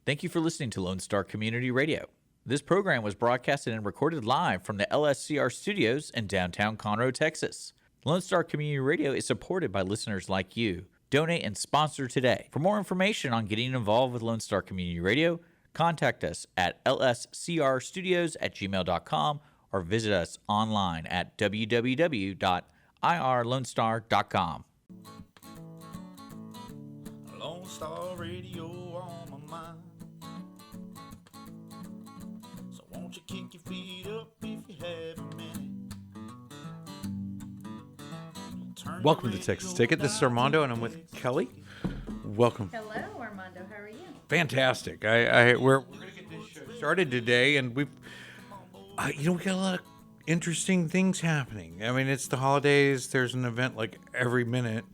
Thank you for listening to Lone Star Community Radio. This program was broadcasted and recorded live from the LSCR studios in downtown Conroe, Texas. Lone Star Community Radio is supported by listeners like you. Donate and sponsor today. For more information on getting involved with Lone Star Community Radio, contact us at lscrstudios@gmail.com or visit us online at www.irlonestar.com. Lone Star Radio on my mind. So won't you kick your feet up if you have a minute? Welcome to the Texas Ticket. This is Armando, and I'm with Kelly. Welcome. Hello, Armando. How are you? Fantastic. We're going to get this show started today, and we've, we got a lot of interesting things happening. I mean, it's the holidays. There's an event like every minute,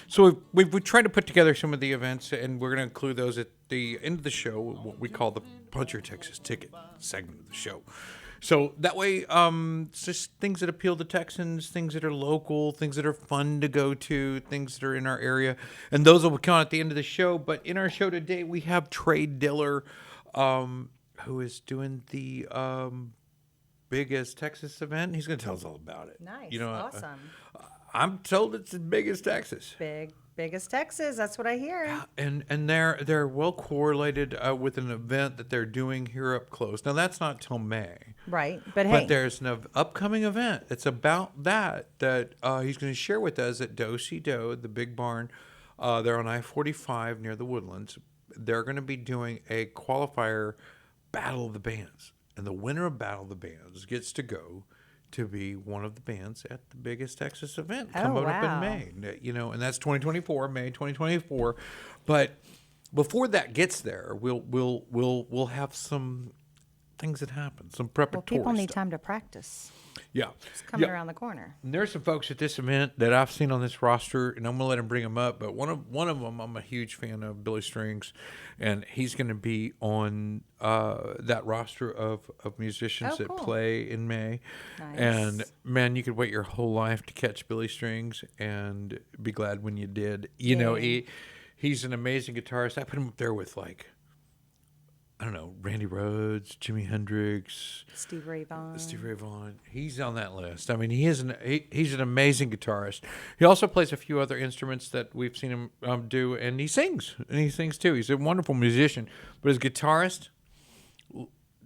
So we've tried to put together some of the events, and we're going to include those at the end of the show, what we call the Punch Your Texas Ticket segment of the show. So that way, it's just things that appeal to Texans, things that are local, things that are fun to go to, things that are in our area. And those will count at the end of the show. But in our show today, we have Trey Diller, who is doing the biggest Texas event. He's going to tell us all about it. Nice. Awesome. I'm told it's as big as Texas. Biggest Texas. That's what I hear. Yeah, and they're well correlated with an event that they're doing here up close. Now that's not till May, right? But hey, but there's an upcoming event. It's about that he's going to share with us at Dosey Doe, the big barn. They're on I-45 near the Woodlands. They're going to be doing a qualifier Battle of the Bands, and the winner of Battle of the Bands gets to go to be one of the bands at the biggest Texas event coming up in May, and that's 2024, May 2024. But before that gets there, we'll have some things that happen, some preparatory people need stuff. time to practice. Yeah, It's coming around the corner. And there's some folks at this event that I've seen on this roster, and I'm gonna let them bring them up. But one of them, I'm a huge fan of, Billy Strings, and he's going to be on that roster of musicians that cool. play in May. Nice. And man, you could wait your whole life to catch Billy Strings, and be glad when you did. He's an amazing guitarist. I put him up there with Randy Rhoads, Jimi Hendrix, Steve Ray Vaughan. He's on that list. I mean, he's an amazing guitarist. He also plays a few other instruments that we've seen him do, and he sings. And he sings too. He's a wonderful musician. But his guitarist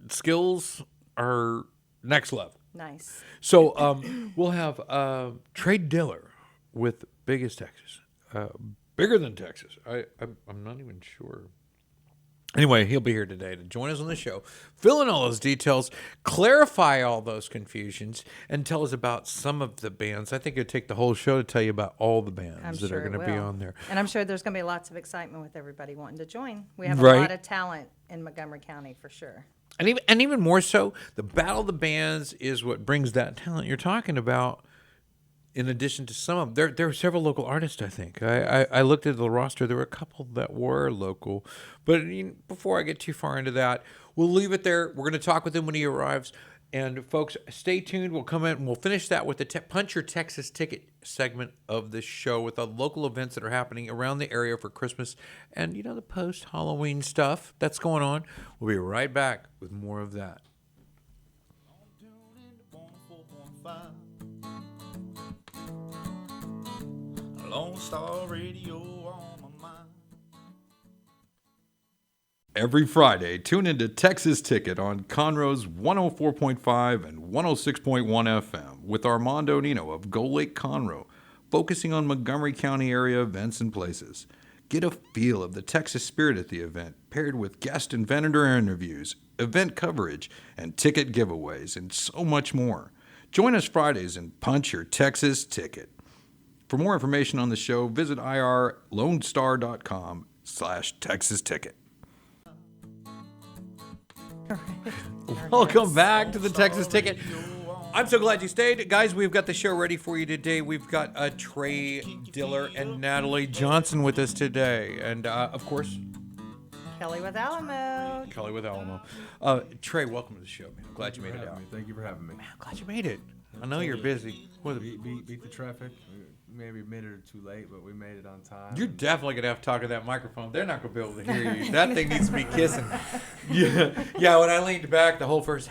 skills are next level. Nice. So we'll have Trey Diller with Biggest Texas. Bigger than Texas. I'm not even sure. Anyway, he'll be here today to join us on the show, fill in all those details, clarify all those confusions, and tell us about some of the bands. I think it'd take the whole show to tell you about all the bands that are going to be on there. And I'm sure there's going to be lots of excitement with everybody wanting to join. We have a Right. lot of talent in Montgomery County for sure. And even more so, the Battle of the Bands is what brings that talent you're talking about. In addition to some of them, there are several local artists, I think. I looked at the roster. There were a couple that were local. But before I get too far into that, we'll leave it there. We're going to talk with him when he arrives. And, folks, stay tuned. We'll come in and we'll finish that with the Punch Your Texas Ticket segment of the show with the local events that are happening around the area for Christmas and, the post-Halloween stuff that's going on. We'll be right back with more of that. Lone Star Radio on my mind. Every Friday, tune into Texas Ticket on Conroe's 104.5 and 106.1 FM with Armando Nino of Golakeconroe, focusing on Montgomery County area events and places. Get a feel of the Texas spirit at the event, paired with guest and vendor interviews, event coverage, and ticket giveaways, and so much more. Join us Fridays and punch your Texas Ticket. For more information on the show, visit irlonestar.com/Texas Ticket. Welcome back to the Texas Ticket. I'm so glad you stayed. Guys, we've got the show ready for you today. We've got Trey Diller and Natalie Johnson with us today. And, of course, Kelly with Alamo. Trey, welcome to the show, man. I'm glad you made it out. Thank you for having me. Man, I'm glad you made it. I know you're busy. Beat the traffic. We maybe made it too late, but we made it on time. You're definitely gonna have to talk to that microphone. They're not gonna be able to hear you. That thing needs to be kissing. Yeah. When I leaned back, the whole first.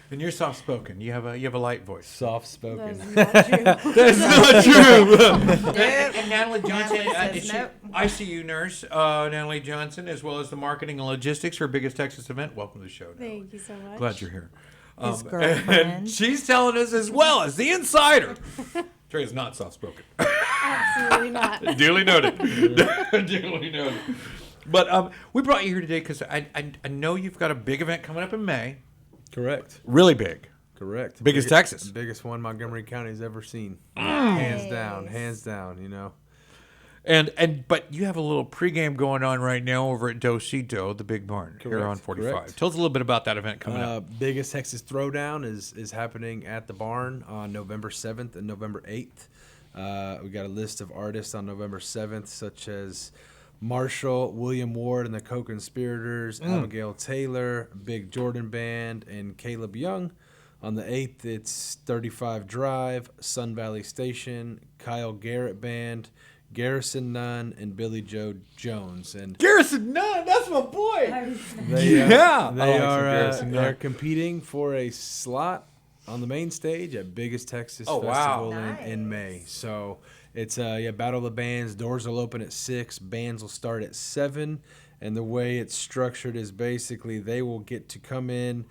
And you're soft spoken. You have a light voice. Soft spoken. That's not true. Nope. And Natalie Johnson, Natalie is says she nope. ICU nurse, Natalie Johnson, as well as the marketing and logistics for biggest Texas event. Welcome to the show. Natalie. Thank you so much. Glad you're here. His girlfriend. And she's telling us as well as the insider. Trey is not soft spoken. Absolutely not. Duly noted. Duly noted. But we brought you here today because I know you've got a big event coming up in May. Correct. Really big. Correct. Biggest Texas. Biggest one Montgomery County's ever seen. Nice. Hands down, you know. But you have a little pregame going on right now over at Dosey Doe, the big barn here on 45. Correct. Tell us a little bit about that event coming up. Biggest Texas Throwdown is happening at the barn on November 7th and November 8th. We got a list of artists on November 7th, such as Marshall, William Ward and the Co-Conspirators, Abigail Taylor, Big Jordan Band, and Caleb Young. On the 8th, it's 35 Drive, Sun Valley Station, Kyle Garrett Band, Garrison Nunn, and Billy Joe Jones. And Garrison Nunn, that's my boy. they, Yeah. they I like some are Garrison they're Nunn. competing for a slot on the main stage at Biggest Texas Oh, wow. Festival in May. So it's Battle of the Bands. Doors will open at 6. Bands will start at 7. And the way it's structured is basically they will get to come in.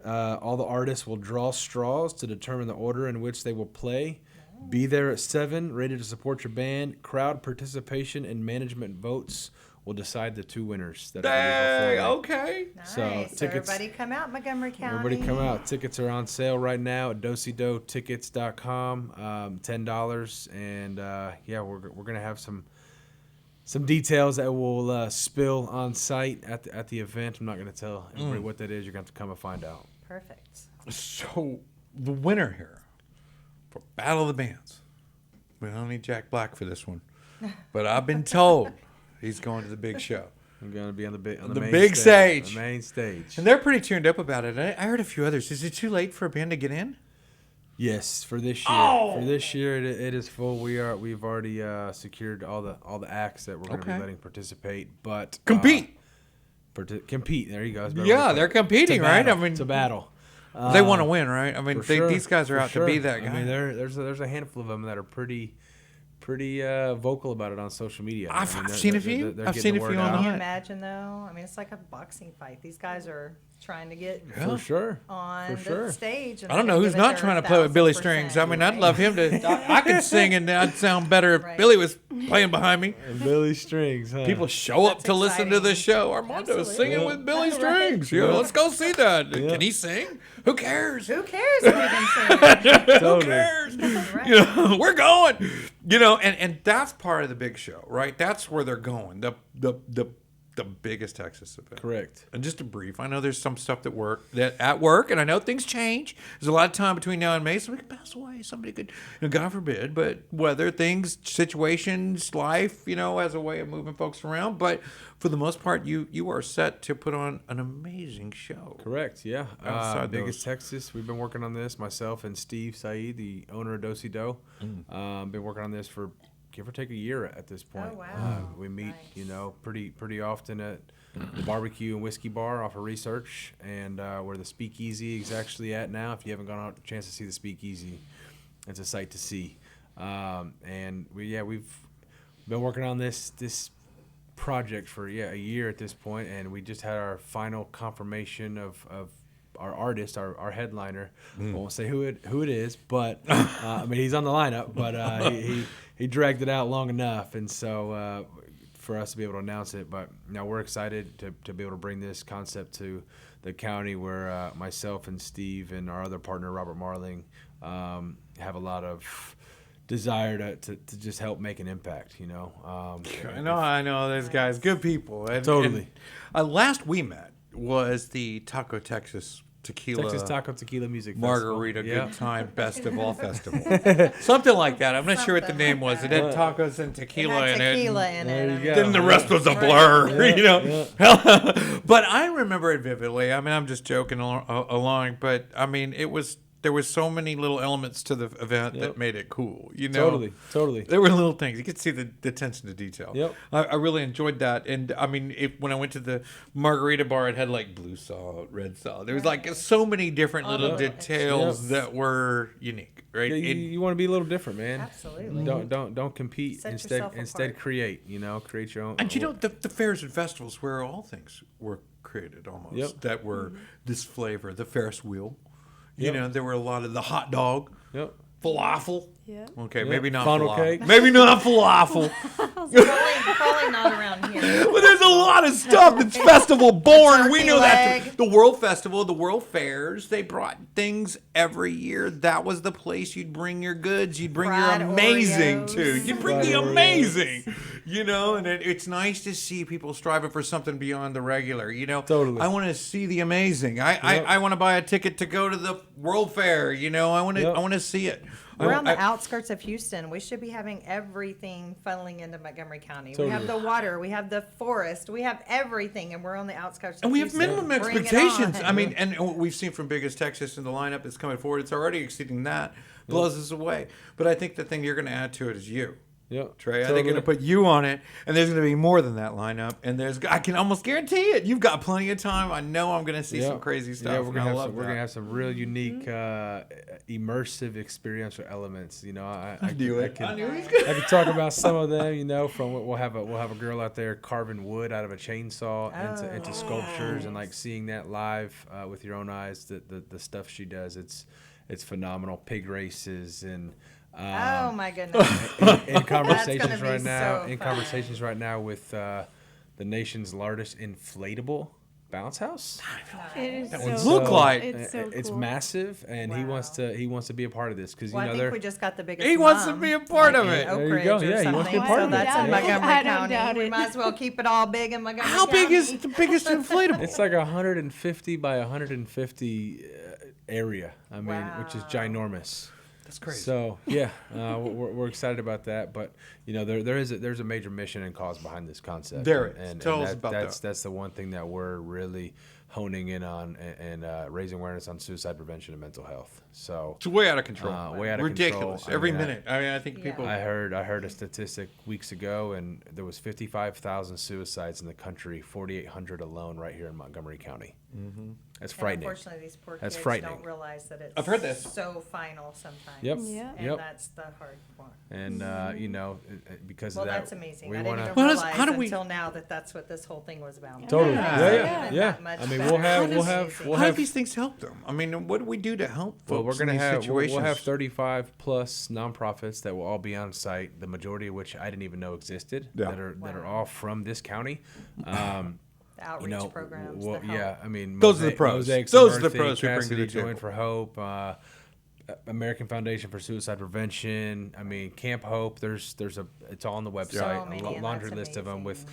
All the artists will draw straws to determine the order in which they will play. Be there at 7, ready to support your band. Crowd participation and management votes will decide the 2 winners. That Dang, are okay. Nice. So, So tickets- everybody come out, Montgomery County. Everybody come out. Tickets are on sale right now at DoseyDoeTickets.com. $10. And we're gonna have some details that will spill on site at the event. I'm not gonna tell everybody what that is. You're gonna have to come and find out. Perfect. So the winner here for Battle of the Bands. We don't need Jack Black for this one, but I've been told he's going to the big show. I'm gonna be on the The main big stage. The main stage. And they're pretty tuned up about it. I heard a few others. Is it too late for a band to get in? Yes, for this year. Oh! For this year, it is full. We've already secured all the acts that we're going to Okay. be letting participate. But Compete. compete. There you go. That's a better Yeah, word for they're it. competing, To right? battle. I mean, to battle. They want to win, right? I mean, For sure, these guys are for out to be sure. that guy. I mean, there's a handful of them that are pretty vocal about it on social media. I've I mean, seen a few. they're I've getting seen the a word few on out. the Can you hunt. imagine though? I mean, it's like a boxing fight. These guys are trying to get For sure. on For the sure. stage. And I don't they're know gonna who's give it not their trying to play with Billy 1000%, Strings. I mean, I'd right? love him to. I could sing and I'd sound better if Right. Billy was playing behind me. And Billy Strings, huh? People show up That's to listen to the exciting. show. Armando is Absolutely. singing with Billy Right. Strings. Yeah, let's go see that. Can he sing? Who cares? Who cares if we can sing? Who Totally. cares? Right. You know, we're going. You know, and that's part of the big show, right? That's where they're going. The biggest Texas event. Correct. And just a brief, I know there's some stuff that at work, and I know things change. There's a lot of time between now and May. Somebody could pass away. Somebody could, God forbid, but weather, things, situations, life, has a way of moving folks around. But for the most part, you are set to put on an amazing show. Correct, yeah. Outside Biggest those. Texas. We've been working on this, myself and Steve Saeed, the owner of Dosey Doe. Been working on this for give or take a year at this point. Oh, wow. We meet, Nice. pretty often at the barbecue and whiskey bar off of Research, and where the Speakeasy is actually at now. If you haven't gone out, a chance to see the Speakeasy, it's a sight to see. And we've been working on this project for a year at this point, and we just had our final confirmation of our artist, our headliner. I won't say who it is, but I mean he's on the lineup, but he dragged it out long enough, and so for us to be able to announce it. But now we're excited to be able to bring this concept to the county, where myself and Steve and our other partner Robert Marling have a lot of desire to just help make an impact. I know those guys, good people. Totally. Last we met was the Taco Texas Tequila Texas Taco Tequila Music Margarita Festival. Good Time Best of All Festival. Something like that. I'm not sure what the Something name like was. It that. had tacos and tequila It in had it. tequila in There it. you I mean, go. Then the rest was a blur, But I remember it vividly. I mean, I'm just joking along, but I mean, it was there was so many little elements to the event that made it cool. You know, Totally. There were little things. You could see the attention to detail. Yep. I really enjoyed that. And I mean, when I went to the margarita bar, it had like blue salt, red salt. There was like so many different little details that were unique, right? Yeah, you want to be a little different, man. Absolutely. Don't compete. Set Instead yourself apart. create. You know, create your own. And you know, the fairs and festivals where all things were created almost that were this flavor. The Ferris wheel. You know, there were a lot of the hot dog. Yep. Falafel. Yeah. Okay, maybe not Funnel falafel. cake. Maybe not falafel. Probably not around here. But there's a lot of stuff that's festival born. We turkey know that. leg. The World Festival, the World Fairs, they brought things every year. That was the place you'd bring your goods. You'd bring Fried your amazing Oreos. to. You'd bring the amazing. You know, and it's nice to see people striving for something beyond the regular. You know, Totally. I want to see the amazing. I want to buy a ticket to go to the World Fair. You know, I want to see it. We're on the I- outskirts of Houston. We should be having everything funneling into Montgomery County. We Totally. have the water, we have the forest, we have everything, and we're on the outskirts of And we have Houston. minimum Bring it expectations. on. I mean, and we've seen from Biggest Texas in the lineup that's coming forward, it's already exceeding that. Blows us away. But I think the thing you're going to add to it is you. Yeah. Trey, I think you're going to put you on it, and there's going to be more than that lineup. And I can almost guarantee it. You've got plenty of time. I know I'm going to see some crazy stuff. Yeah, we're and gonna I have love some, we're that. gonna have some real unique, immersive experiential elements. You know, I knew it. can, I knew it. I could talk about some of them. You know, from we'll have a girl out there carving wood out of a chainsaw into sculptures, and like seeing that live with your own eyes. The stuff she does, it's phenomenal. Pig races and. Oh my goodness. In conversations be right now, so in fun. conversations right now with the nation's largest inflatable bounce house. It is That so one's look cool. like- It's so It's cool. massive, and he wants to be a part of this because Well, you I know think they're we just got the biggest. He wants to mom, be a part of like it. in Oak There you Ridge go. or Yeah, he wants to be a something. part So of it. that's in Yeah. Montgomery I don't County. doubt We it. might as well keep it all big in Montgomery How big County. is the biggest inflatable? it's like 150 by 150 area. I mean, which is Wow. ginormous. That's crazy. So yeah, we're excited about that. But you know, there's a major mission and cause behind this concept. There is. And Tell us about that. That's the one thing that we're really honing in on and raising awareness on suicide prevention and mental health. So It's way out of control. way out of Ridiculous. control. I Every mean, minute. I think Yeah. people. I heard a statistic weeks ago, and there was 55,000 suicides in the country, 4,800 alone right here in Montgomery County. Mm-hmm. That's And frightening. unfortunately, these poor That's kids frightening. don't realize that it's I've heard this. so final sometimes. Yep. Yeah. And Yep. that's the hard part. And you know, because Well, of that, that's amazing. we I didn't wanna- even Well, realize how do we- until now that that's what this whole thing was about. Totally. Yeah. Yeah, Yeah. yeah. That much I mean, better. we'll have How do these things help them? I mean, what do we do to help folks Well, we're in gonna these have situations? we'll have 35 plus nonprofits that will all be on site. The majority of which I didn't even know existed. Yeah. That are all from this county. The outreach You know, programs. well, the help. yeah. I mean, Those are the pros. Mosaics Those of are the Mercy, pros we bring to Cassidy the table. Join for Hope, American Foundation for Suicide Prevention. I mean, Camp Hope. It's all on the website. So many, a and laundry that's list of them with,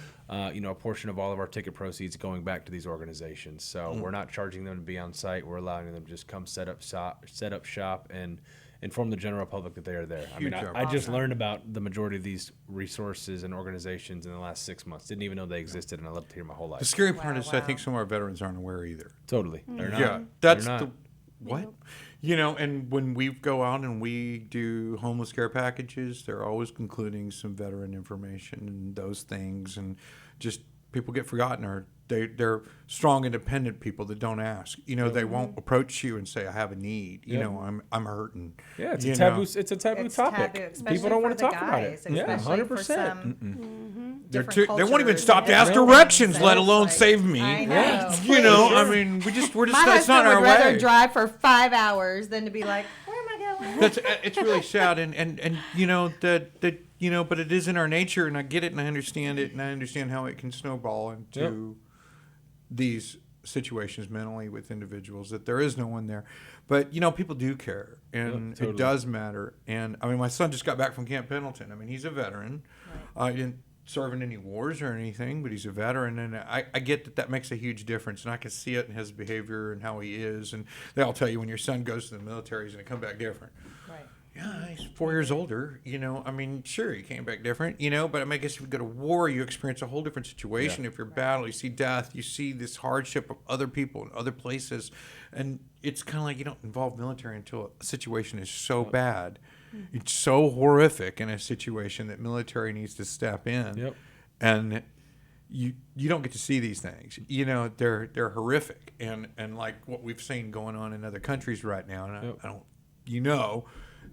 you know, a portion of all of our ticket proceeds going back to these organizations. So we're not charging them to be on site. We're allowing them to just come set up shop, and inform the general public that they are there. Huge I just learned about the majority of these resources and organizations in the last 6 months. Didn't even know they existed, and I loved to hear my whole The life. scary part Wow, is I wow. think some of our veterans aren't aware either. Totally. They're not. Yeah, that's They're the not. what? You know, and when we go out and we do homeless care packages, they're always concluding some veteran information and those things, and just people get forgotten, or they're strong, independent people that don't ask. You know, they won't approach you and say, "I have a need." You Yeah. know, I'm hurting. Yeah, it's You a taboo. know? It's a taboo It's topic. taboo, especially People don't for want to the talk about guys, it. Yeah, especially for 100%. some They're different they won't even cultures stop to and ask different directions, things. let It's alone like, save me. I know. Yeah. You know, I mean, we're just My it's not husband our would rather way. drive for 5 hours than to be like, where am I going? That's it's really sad, and you know that you know, but it is in our nature, and I get it, and I understand it, and I understand how it can snowball into these situations mentally with individuals, that there is no one there. But you know, people do care, and totally. it does matter. And I mean, my son just got back from Camp Pendleton. I mean, he's a veteran. He didn't serve in any wars or anything, but he's a veteran, and I get that makes a huge difference, and I can see it in his behavior and how he is. And they all tell you when your son goes to the military, he's going to come back different. Right. Yeah, he's 4 years older. I mean, sure, he came back different. But I mean, I guess if you go to war, you experience a whole different situation. If you're battle, you see death, you see this hardship of other people in other places, and it's kind of like you don't involve military until a situation is so bad, it's so horrific in a situation that military needs to step in. Yep. And you don't get to see these things. They're horrific, and like what we've seen going on in other countries right now. And I don't,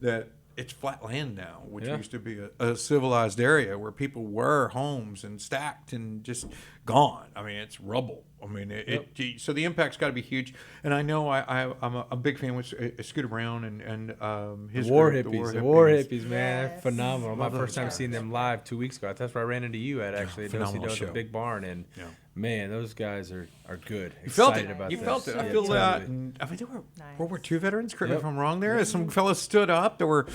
that it's flat land now, which used to be a civilized area where people were homes and stacked and just gone. I mean, it's rubble. I mean, so the impact's got to be huge. And I know I'm a big fan with Scooter Brown and his The War group, Hippies. The War Hippies, man. Yes. Phenomenal. My Love first those time guys. seeing them live 2 weeks ago. That's where I ran into you at, actually. At Dosey phenomenal Doe, show. the big barn. And, man, those guys are good. You felt it. Excited about You this. felt it. I Yeah, feel that. totally. And, I mean, there were Nice. World War II veterans. Correct me Yep. if I'm wrong. There, some fellas stood up. There were,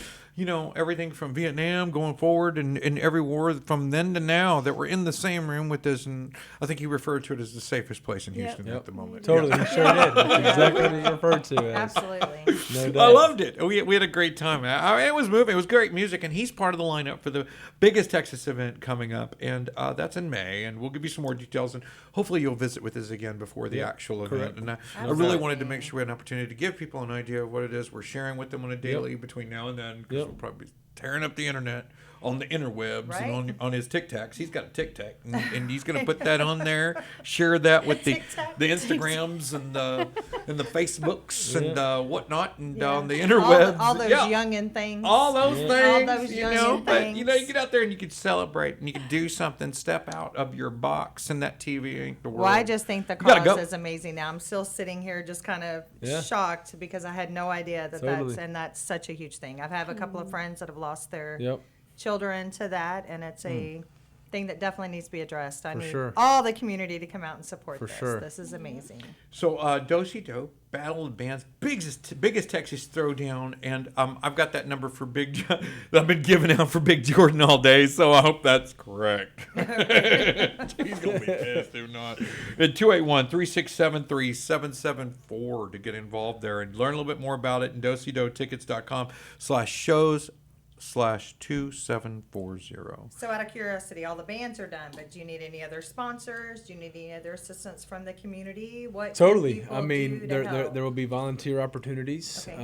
everything from Vietnam going forward, and every war from then to now that were in the same room with us. And I think he referred to it as the safest place in Houston at the moment. Totally. He sure did. That's exactly what he's referred to as. Absolutely. No I doubt. loved it. We had a great time. It was moving. It was great music, and he's part of the lineup for the biggest Texas event coming up, and that's in May. And we'll give you some more details, and hopefully you'll visit with us again before the actual event. And I really wanted to make sure we had an opportunity to give people an idea of what it is we're sharing with them on a daily between now and then, because we'll probably be tearing up the internet on the interwebs Right. and on his TikToks. He's got a TikTok, and he's going to put that on there, share that with the TikTok. Instagrams and the Facebooks and whatnot, and Yeah. on the interwebs. All those youngin' things. All those things, All those you youngin' know. But you things. get out there and you can celebrate and you can do something. Step out of your box, and that TV ain't the world. Well, I just think the gotta cause go. is amazing now. I'm still sitting here just kind of Yeah. shocked because I had no idea that Totally. that's such a huge thing. I've had a couple of friends that have lost their Yep. children to that, and it's a thing that definitely needs to be addressed. I For need sure. all the community to come out and support For this. sure. This is amazing. So, Dosey Doe, Battle of Bands, biggest Texas Throwdown, and I've got that number for Big that I've been giving out for Big Jordan all day, so I hope that's correct. He's going to be pissed if not. At 281-367-3774 to get involved there and learn a little bit more about it, and DoseyDoeTickets.com/shows/2740. So out of curiosity, all the bands are done, but do you need any other sponsors? Do you need any other assistance from the community? What can Totally. people I do mean, to there help? will be volunteer opportunities. Okay.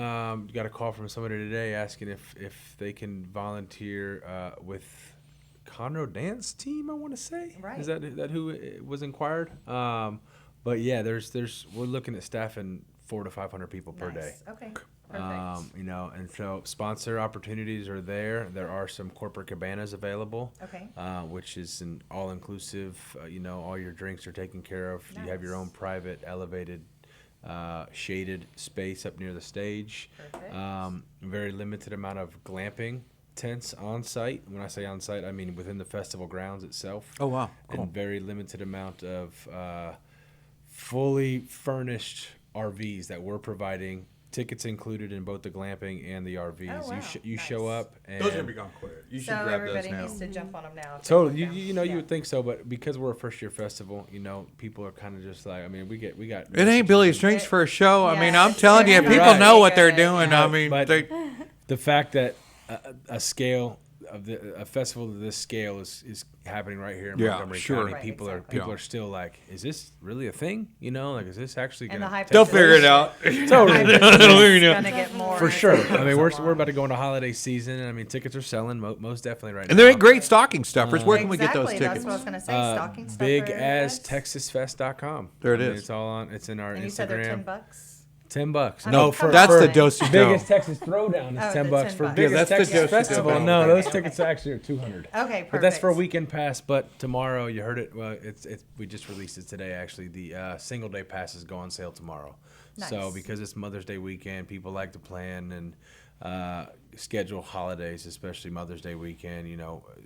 Got a call from somebody today asking if they can volunteer with Conroe dance team. I want to say. Right. Is that who it was inquired? But yeah, we're looking at staffing 400 to 500 people per day. Nice. Okay. Perfect. And so sponsor opportunities are there. There are some corporate cabanas available. Okay. Which is an all-inclusive. All your drinks are taken care of. You have your Nice. own private, elevated, shaded space up near the stage. Perfect. Very limited amount of glamping tents on site. When I say on site, I mean within the festival grounds itself. Oh, wow. Cool. And very limited amount of fully furnished RVs that we're providing. Tickets included in both the glamping and the RVs. Oh, wow. You show Nice. up and Those are going to be gone quick. You should So grab those everybody now. needs to jump on them now. if they totally. can. You Yeah. would think so, but because we're a first year festival, people are kind of just like, I mean, we got. It ain't Billy's Drinks for a show. I mean, Yeah, I'm it's telling you, very people good. know what they're Good. doing. I mean, But they, the fact that a scale of a festival of this scale is happening right here in Yeah, Montgomery sure. County, Right, people exactly. are still like, is this really a thing? Is this actually And going the hype to they'll is figure it out. totally? You know. Gonna get more For as sure. it I mean, goes we're along. about to go into holiday season. I mean, tickets are selling most definitely right now. And there ain't great stocking stuffers. Where can we get those Exactly, tickets? That's what I was gonna say. Stocking stuffer. Big as yes. TexasFest.com. There it I mean, is. It's all on. It's in our And you Instagram. said they're $10. $10. I No, mean, for come That's on. the Dosey Doe. biggest Texas Throwdown is Oh, $10 the for $10. biggest Yeah, that's the Texas Dosey Doe. festival. Okay, No, okay, those okay. tickets actually are $200. Okay, perfect. But that's for a weekend pass. But tomorrow, you heard it. Well, it's we just released it today. Actually, the single day passes go on sale tomorrow. So Nice. because it's Mother's Day weekend, people like to plan and schedule holidays, especially Mother's Day weekend.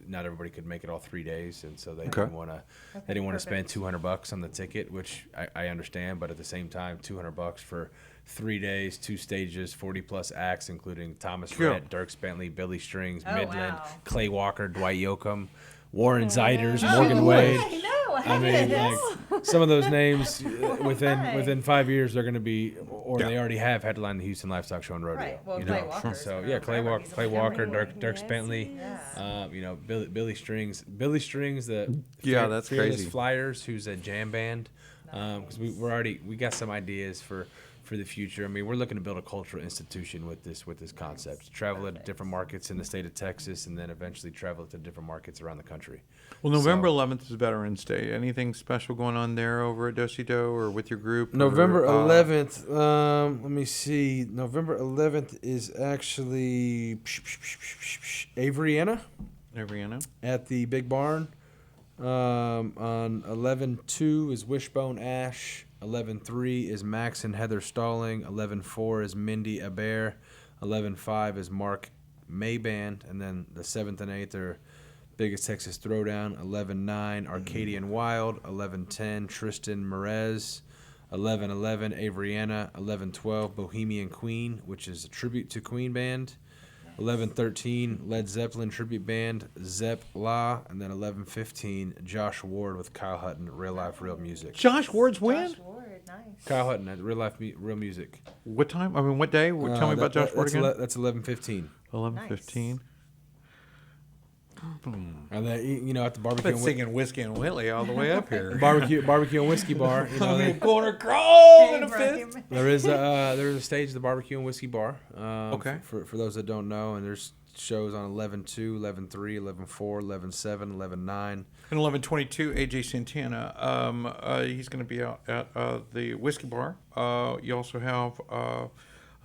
Not everybody could make it all 3 days, and so they didn't want to. They didn't want to spend perfect. $200 on the ticket, which I understand. But at the same time, $200 for 3 days, 2 stages, 40+ acts, including Thomas Yeah. Rhett, Dirk Bentley, Billy Strings, Oh, Midland, wow. Clay Walker, Dwight Yoakam, Warren Zeiders, Morgan Wade. I know. I mean, like some of those names Right. within 5 years they're going to be, or Yeah. they already have headlined the Houston Livestock Show and Rodeo. Right. Well, you Clay know? Walker's So been yeah, on Clay forever. Walker, He's a Clay Walker, Montgomery. Dirk Yes, Bentley. he is. Yeah. You know, Billy Strings, the Yeah, that's Fearless crazy. Flyers, who's a jam band. Because we got some ideas for the future. I mean, we're looking to build a cultural institution with this concept. Travel to different markets in the state of Texas, and then eventually travel to different markets around the country. Well, November So- 11th is Veterans Day. Anything special going on there over at Dosey Doe or with your group? November or, 11th. Let me see. November 11th is actually Averiana Ariana? at the Big Barn. On 11/2 is Wishbone Ash. 11/3 is Max and Heather Stalling. 11/4 is Mindy Aber. 11/5 is Mark Mayband. And then the 7th and 8th are Biggest Texas Throwdown. 11/9 Arcadian Wild. 11/10 Tristan Merez. 11/11 Averiana. 11/12 Bohemian Queen, which is a tribute to Queen Band. 11/13 Led Zeppelin tribute band Zepp La, and then 11/15 Josh Ward with Kyle Hutton, Real Life Real Music. Josh Ward's win? Josh Ward, nice. Kyle Hutton at Real Life Real Music. What time? I mean, what day? Tell me about Josh Ward again. That's 11/15. 11:15. And then at the I've barbecue been and singing Whiskey and Whitley all the way up here. barbecue and whiskey bar. Corner crawl in a Abraham. fifth. There's a stage at the barbecue and whiskey bar. Okay. For those that don't know, and there's shows on 11/2, 11/3, 11/4, 11/7, 11/9. And 11:22, AJ Santana. He's going to be out at the Whiskey Bar. You also have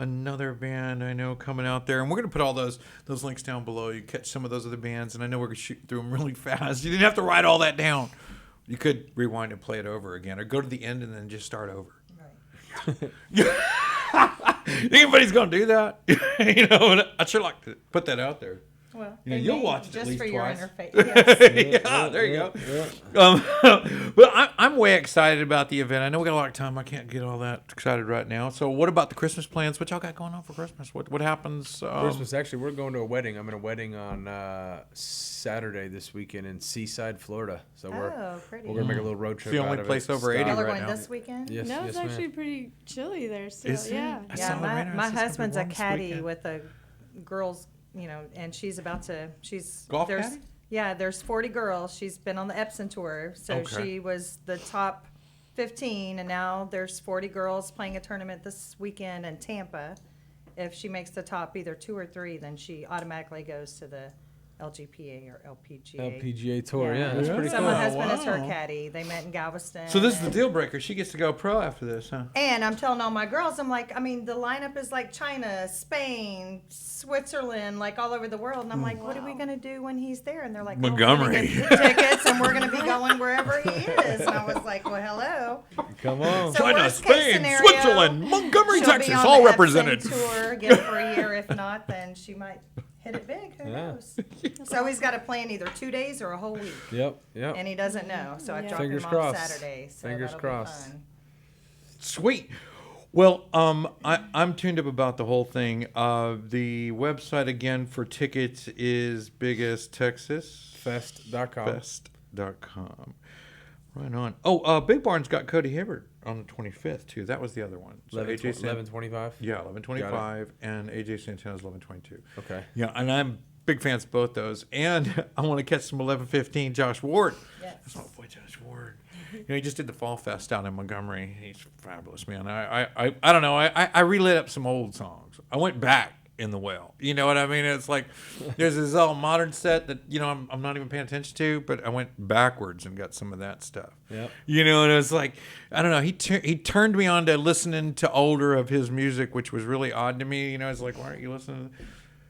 another band I know coming out there, and we're going to put all those links down below. You catch some of those other bands, and I know we're going to shoot through them really fast. You didn't have to write all that down. You could rewind and play it over again, or go to the end and then just start over. Anybody's going to do that? And I'd sure like to put that out there. Well, You'll maybe watch it at just least for your twice. interface. Yes. Yeah, there you go. But I'm way excited about the event. I know we got a lot of time. I can't get all that excited right now. So what about the Christmas plans? What y'all got going on for Christmas? What happens? Christmas, actually, we're going to a wedding. I'm in a wedding on Saturday this weekend in Seaside, Florida. So Oh, pretty. we're gonna make a little road It's trip. the only out of place it. over 80 Stop. Y'all are right going now. this weekend? Yes, No, yes, it's ma'am. actually pretty chilly there still. Is it? Yeah. I Yeah, saw my, Lorena. my It's supposed to be husband's a warm this caddy weekend. with a girls, and she's about to, Golf there's, caddy? yeah, there's 40 girls. She's been on the Ellison tour, so Okay. she was the top 15, and now there's 40 girls playing a tournament this weekend in Tampa. If she makes the top either 2 or 3, then she automatically goes to the LGPA or LPGA. LPGA Tour, yeah, that's pretty So cool. my husband is her Wow. caddy. They met in Galveston. So this is the and- deal breaker. She gets to go pro after this, huh? And I'm telling all my girls, I'm like, I mean, the lineup is like China, Spain, Switzerland, like all over the world. And I'm like, what are we going to do when he's there? And they're like, oh, we're gonna Montgomery. get the tickets and we're going to be going wherever he is. And I was like, well, hello. Come on. So China, worst case Spain, scenario, Switzerland, Montgomery, she'll be Texas, on all the represented. Epson tour again for a year. If not, then she might hit it big. Who Yeah. knows? So he's got to plan either 2 days or a whole week. Yep. And he doesn't know. So I Yeah. dropped Fingers him crossed. off Saturday. So Fingers that'll be crossed. fun. Sweet. Well, I'm tuned up about the whole thing. The website again for tickets is Fest.com. biggestTexasFest.com. Right on. Oh, Big Barn's got Cody Hibbert on the 25th too. That was the other one. So 11:25. Yeah, 11:25, and AJ Santana's 11:22. Okay. Yeah, and I'm big fans of both those. And I want to catch some 11:15 Josh Ward. Yes. That's my boy Josh Ward. He just did the Fall Fest down in Montgomery. He's fabulous, man. I don't know. I relit up some old songs. I went back in the well. You know what I mean? It's like there's this all modern set that I'm not even paying attention to, but I went backwards and got some of that stuff. Yep. And it was like I don't know. He turned me on to listening to older of his music, which was really odd to me. It's like, why aren't you listening?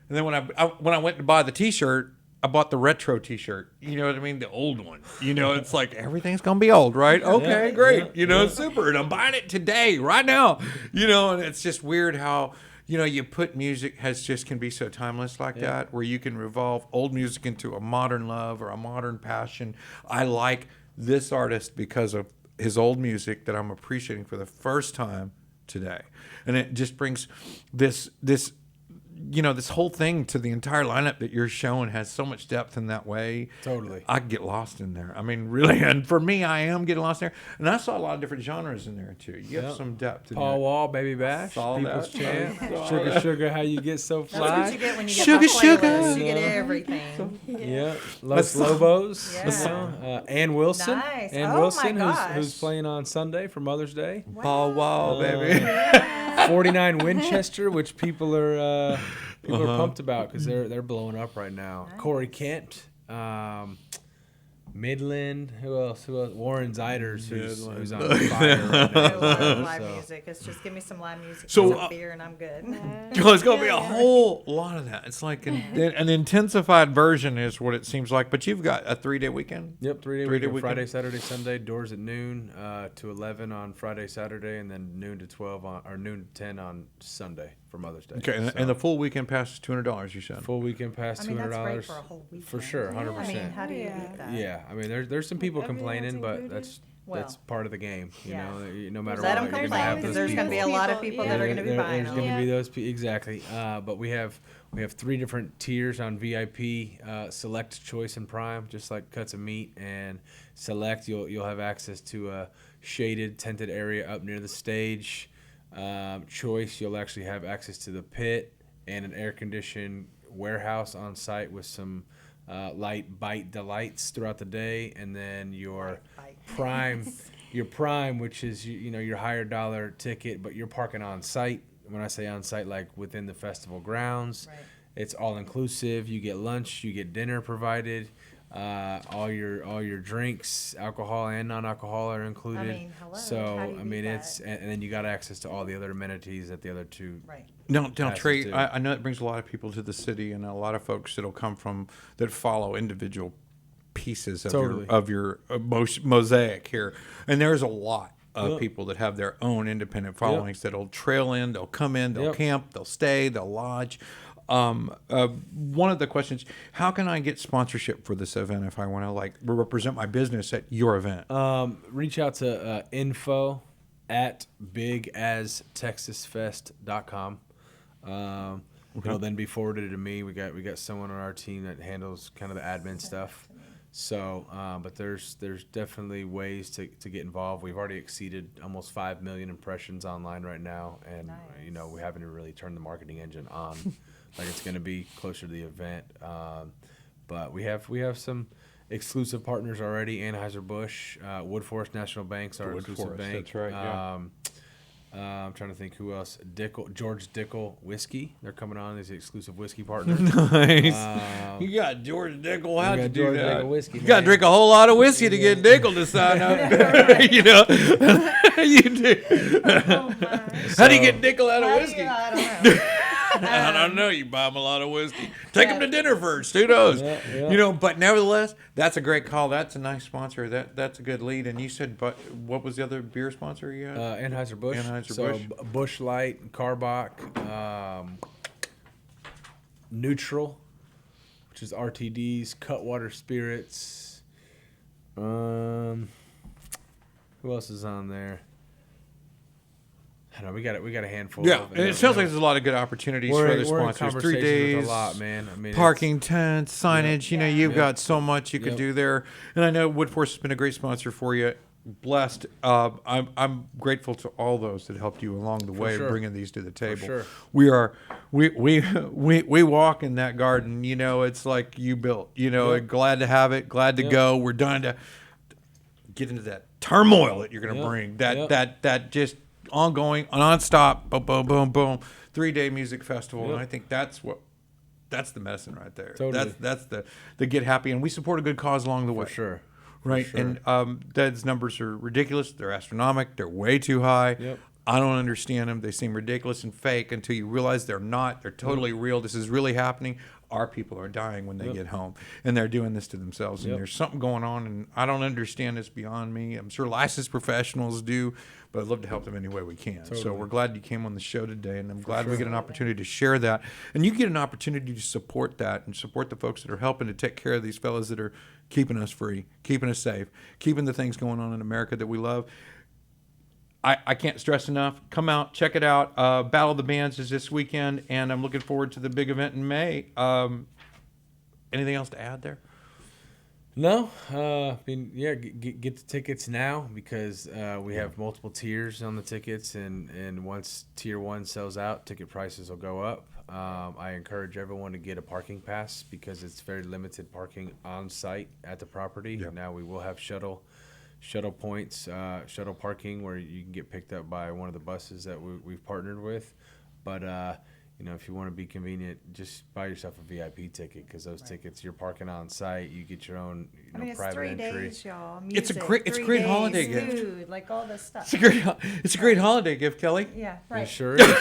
And then when I went to buy the T-shirt, I bought the retro T-shirt. You know what I mean? The old one. It's like everything's gonna be old, right? Okay, great. Super. And I'm buying it today, right now. And it's just weird how you put music can be so timeless like that, where you can revolve old music into a modern love or a modern passion. I like this artist because of his old music that I'm appreciating for the first time today, and it just brings this this whole thing to the entire lineup that you're showing has so much depth in that way. Totally. I get lost in there. I mean, really, and for me, I am getting lost there. And I saw a lot of different genres in there too. You have some depth in Paul there. Wall, Baby Bash, Saw People's that. Champ, I saw Sugar that. Sugar, How You Get So That's what Fly. you get when you get Sugar, the sugar. playlist. You get everything. Yeah, Los Lobos, Yeah. Ann Wilson, Nice. Ann Oh, my Wilson, gosh. who's playing on Sunday for Mother's Day. Paul Wall, baby. 49 Winchester, which people are pumped about because they're blowing up right now. Nice. Corey Kent, Midland, who else? Warren Ziders, who's on fire right now. I love live So- music. It's just give me some live music, So, some beer, and I'm good. Well, it's going to be a whole lot of that. It's like an intensified version is what it seems like. But you've got a 3-day weekend. Yep, 3-day Three-day weekend, weekend. Friday, Saturday, Sunday. Doors at noon to 11 on Friday, Saturday, and then noon to 12 or noon to 10 on Sunday for Mother's Day. Okay, and, So, and the full weekend pass is $200. You said. full weekend pass, I mean, that's $200 great for a whole weekend. for sure, 100%. I mean, how do you Yeah. beat that? Yeah, I mean, there's some people Everyone's complaining, but included. that's Well, part of the game. You yeah. know, no matter Let what, them you're gonna complain have because those there's going to be a lot of people that are going to be buying There's them. going to be those exactly. But we have 3 different tiers on VIP: Select, Choice, and Prime. Just like cuts of meat. And Select, you'll have access to a shaded, tented area up near the stage. Choice, you'll actually have access to the pit and an air-conditioned warehouse on site with some light bite delights throughout the day, and then your Bite. Prime. Your Prime, which is your higher dollar ticket, but you're parking on site. When I say on site, like within the festival grounds, Right. it's all inclusive. You get lunch, you get dinner provided. All your drinks, alcohol and non-alcohol, are included. I mean, hello, So how do you I mean, beat it's that? and then you got access to all the other amenities that the other two. Right. Now, passes Trey, too. I know it brings a lot of people to the city, and a lot of folks that'll come from that follow individual pieces of Totally. your mosaic here, and there's a lot of Yep. people that have their own independent followings that'll trail in, they'll come in, they'll Yep. camp, they'll stay, they'll lodge. One of the questions: how can I get sponsorship for this event if I want to represent my business at your event? Reach out to info at bigasTexasfest.com. It'll then be forwarded to me. We got someone on our team that handles kind of the admin stuff. So, but there's definitely ways to get involved. We've already exceeded almost 5 million impressions online right now, and Nice. we haven't really turned the marketing engine on like it's going to be closer to the event. But we have some exclusive partners already. Anheuser-Busch, Woodforest National Bank's our exclusive Woodforest, bank. that's right, yeah. I'm trying to think who else. George Dickel Whiskey. They're coming on as the exclusive whiskey partner. Nice. You got George Dickel. How'd got you do George that? Dickel whiskey, You got to man. drink a whole lot of whiskey to get Dickel to sign up. You know, you do. How do you get Dickel out of whiskey? I don't know. I don't know. You buy him a lot of whiskey. Take him to dinner first. Who knows? Yeah. You know, but nevertheless, that's a great call. That's a nice sponsor. That's a good lead. And you said, but what was the other beer sponsor you had? Anheuser-Busch. Anheuser-Busch. So Busch Light, Carbach, Neutral, which is RTDs, Cutwater Spirits. Who else is on there? I don't know. We got a handful. Yeah, of, and it sounds like there's a lot of good opportunities for other we're in sponsors. 3 conversations days, with a lot, man. I mean, parking tents, signage. You know, you've Yep. got so much you could Yep. do there. And I know Woodforest has been a great sponsor for you. Blessed. I'm grateful to all those that helped you along the way, sure. bringing these to the table. sure. We walk in that garden. You know, it's like you built. You know, Yep. glad to have it. Glad to Yep. go. We're done to get into that turmoil that you're going to Yep. bring. Yep. That just ongoing, nonstop, boom, boom, boom, boom, 3-day music festival, and Yep. I think that's the medicine right there. Totally. That's the get happy, and we support a good cause along the way. For sure. Right, sure. and Dad's numbers are ridiculous. They're astronomical. They're way too high. Yep. I don't understand them. They seem ridiculous and fake until you realize they're not. They're totally real. This is really happening. Our people are dying when they Yep. get home, and they're doing this to themselves. And Yep. there's something going on, and I don't understand this beyond me. I'm sure licensed professionals do, but I'd love to help them any way we can. So Totally. we're glad you came on the show today, and I'm glad we get an opportunity to share that. And you get an opportunity to support that and support the folks that are helping to take care of these fellas that are keeping us free, keeping us safe, keeping the things going on in America that we love. I can't stress enough. Come out, check it out. Battle of the Bands is this weekend, and I'm looking forward to the big event in May. Anything else to add there? No, get the tickets now because we have multiple tiers on the tickets, and once tier 1 sells out, ticket prices will go up. I encourage everyone to get a parking pass because it's very limited parking on site at the property. Yep. Now we will have shuttle points, shuttle parking where you can get picked up by one of the buses that we've partnered with. But if you want to be convenient, just buy yourself a VIP ticket because those tickets you're parking on site. You get your own it's private 3 entry. days, y'all. It's a Music, great 3 great days, holiday gift. food, like all this stuff. It's a great holiday gift, Kelly. Yeah, It right. sure is. It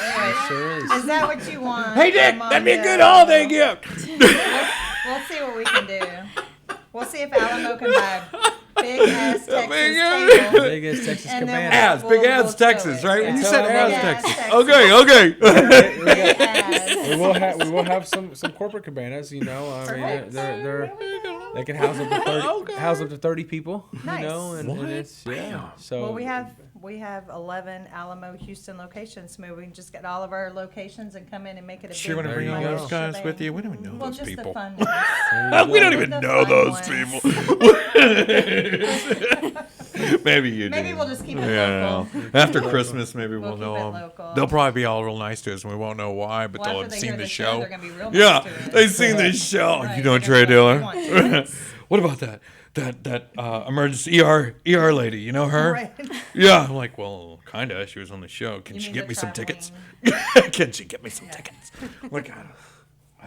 sure is. Is that what you want? Hey Dick, that'd be a good Armando? holiday gift. We'll see what we can do. We'll see if Alamo can buy big ass Texas table. Big as Texas And then Cabana. Big we'll ads, do Texas, it. right? Yeah. When you Tell said them ads, Big ass Texas. Texas. Okay. Big ass. We will have some corporate cabanas. I mean, Perfect. they can house up to 30 people. Nice. And it's So Well, we have 11 Alamo Houston locations. Maybe we can just get all of our locations and come in and make it a Sure, big want to bring all There you those go. guys with you? We don't even know Well, those just people. the fun ones. We don't even The know fun those ones. people. Maybe you do. Maybe we'll just keep it Yeah, local. no. After Christmas, maybe we'll keep know it them. local. They'll probably be all real nice to us, and we won't know why, but Well, they'll after have they seen hear the the show, show. they're gonna be real Yeah, nice to us. they've seen this show. Right, You know, they're Trey gonna Diller. be like, "We want tickets." What about that emergency ER lady? You know her? Right. Yeah. I'm like, well, kinda. She was on the show. Can You she mean get the me some tickets? traveling- Can she get me some tickets? Like,